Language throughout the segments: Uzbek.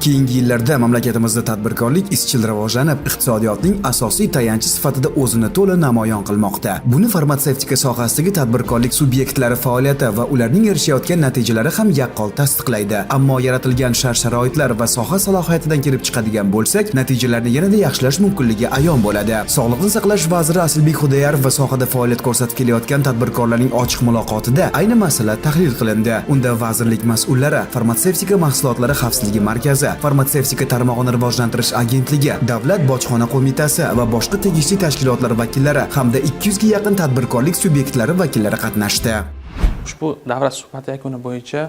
Keyingi yillarda mamlakatimizda tadbirkorlik izchil rivojlanib, iqtisodiyotning asosiy tayanchi sifatida o'zini to'la namoyon qilmoqda. Buni farmatsevtika sohasidagi tadbirkorlik subyektlari faoliyati va ularning erishayotgan natijalari ham yaqqol tasdiqlaydi. Ammo yaratilgan shart-sharoitlar va soha salohiyatidan kelib chiqadigan bo'lsak, natijalarni yanada yaxshilash mumkinligi ayon bo'ladi. Sog'liqni saqlash vaziri Asilbek Xudoyarov va sohada faoliyat ko'rsatib kelayotgan tadbirkorlarning ochiq muloqotida ayni masala tahlil qilindi. Unda vazirlik mas'ullari, farmatsevtika mahsulotlari xavfsizligi markazi, farmatsevtika tarmog'ini rivojlantirish agentligi, davlat bojxona qo'mitasi va boshqa tegishli tashkilotlar vakillari hamda 200 ga yaqin tadbirkorlik subyektlari vakillari qatnashdi. Ushbu davra suhbati yakuni bo'yicha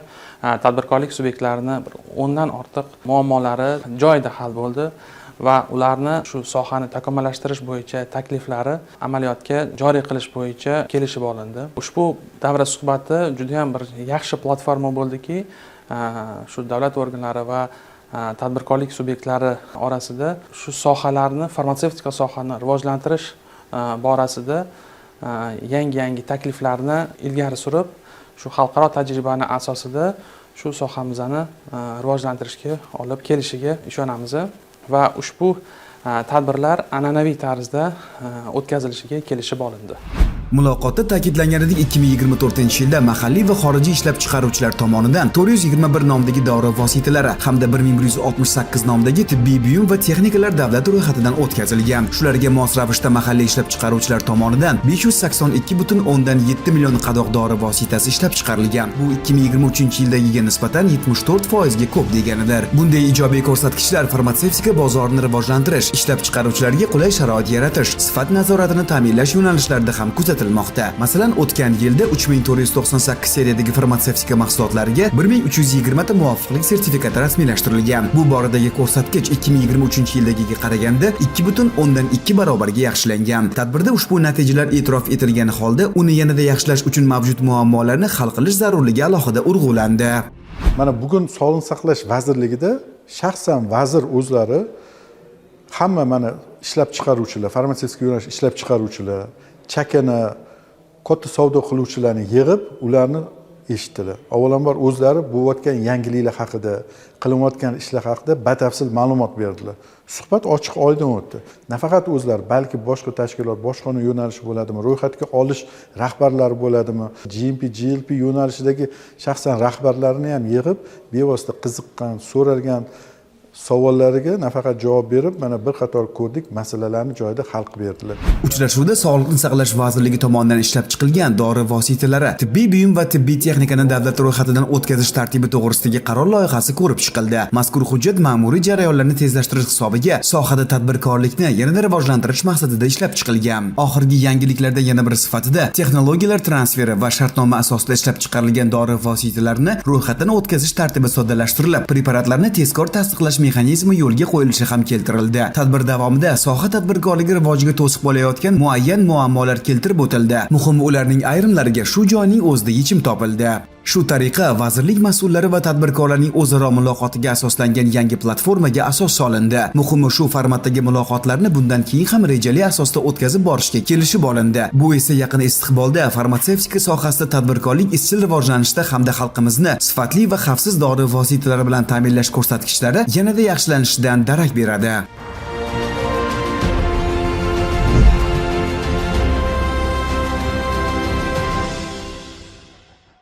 tadbirkorlik subyektlarining 10 dan ortiq muammolari joyida hal bo'ldi va ularni shu sohani takomillashtirish bo'yicha takliflari amaliyotga joriy qilish bo'yicha kelishib olindi. Ushbu davra suhbati juda ham bir yaxshi platforma bo'ldiki, shu davlat organlari va tadbirkorlik subyektlari orasida shu sohalarni, farmatsevtika sohasini rivojlantirish borasida yangi takliflarni ilgari surib, shu xalqaro tajribani asosida shu sohamizni rivojlantirishga olib kelishiga ishonamiz va ushbu tadbirlar an'anaviy tarzda o'tkazilishiga kelishib olindi. Muloqotda ta'kidlanganidek 2024-yilda mahalliy va xorijiy ishlab chiqaruvchilar tomonidan 421 nomdagi dori vositalari hamda 1168 nomdagi tibbiy buyum va texnikalar davlat ro'yxatidan o'tkazilgan. Shularga mos ravishda mahalliy ishlab chiqaruvchilar tomonidan 582,7 million qadoq dori vositasi ishlab chiqarilgan. Bu 2023-yildagiga nisbatan 74% ga ko'p deganidir. Bunday ijobiy ko'rsatkichlar farmatsevtika bozorini rivojlantirish, ishlab chiqaruvchilarga qulay sharoit yaratish, sifat nazoratini ta'minlash yo'nalishlarida ham kuzatilmoqda. Masalan, o'tgan yilda 3498 seriyadagi farmatsevtika mahsulotlariga 1320 ta muvofiqlik sertifikati rasmiylashtirilgan. Bu boradagi ko'rsatkich 2023-yildagiga qaraganda 2,2 barobarga yaxshilangan. Tadbirda ushbu natijalar e'tirof etilgani holda uni yanada yaxshilash uchun mavjud muammolarni hal qilish zarurligi alohida urg'ulandi. Mana bugun Sog'liqni saqlash vazirligida shaxsan vazir o'zlari hamma mana ishlab chiqaruvchilar, farmatsevtika yo'nalish ishlab chiqaruvchilar, chakana katta savdo qiluvchilarni yig'ib, ularni eshitdilar. Avvalambor o'zlari bo'layotgan yangiliklar haqida, qilinayotgan ishlar haqida batafsil ma'lumot berdilar. Suhbat ochiq oydin o'tdi. Nafaqat o'zlari, balki boshqa tashkilot, boshqona yo'nalish bo'ladimi, ro'yxatga olish rahbarlari bo'ladimi, GMP, GLP yo'nalishidagi shaxsan rahbarlarini ham yig'ib, bevosita qiziqqan, so'ralgan savollariga nafaqat javob berib, mana bir qator ko'rdik, masalalarni joyida hal qilib berdilar. Uchrashuvda Sog'liqni saqlash vazirligi tomonidan ishlab chiqilgan dori vositalari, tibbiy buyum va tibbiy texnikani davlat ro'yxatidan o'tkazish tartibi to'g'risidagi qaror loyihasi ko'rib chiqildi. Mazkur hujjat ma'muriy jarayonlarni tezlashtirish hisobiga sohada tadbirkorlikni yanada rivojlantirish maqsadida ishlab chiqilgan. Oxirgi yangiliklardan yana bir sifatida texnologiyalar transferi va shartnoma asosida ishlab chiqarilgan dori vositalarini ro'yxatdan o'tkazish tartibi soddalashtirilib, preparatlarni tezkor tasdiqlash mexanizmi yo'lga qo'yilishi ham keltirildi. Tadbir davomida soha tadbirkorligi rivojiga to'siq bo'layotgan muayyan muammolar keltirib o'tildi. Muhimi, ularning ayrimlariga shu joyning o'zida yechim topildi. Shu tariqa vazirlik mas'ullari va tadbirkorlarning o'zaro muloqotiga asoslangan yangi platformaga asos solindi. Muhimi, shu formatdagi muloqotlarni bundan keyin ham rejali asosda o'tkazib borishga kelishib olindi. Bu esa yaqin istiqbolda farmatsevtika sohasida tadbirkorlik izchil rivojlanishda hamda xalqimizni sifatli va xavfsiz dori vositalari bilan ta'minlash ko'rsatkichlari yanada yaxshilanishidan darak beradi.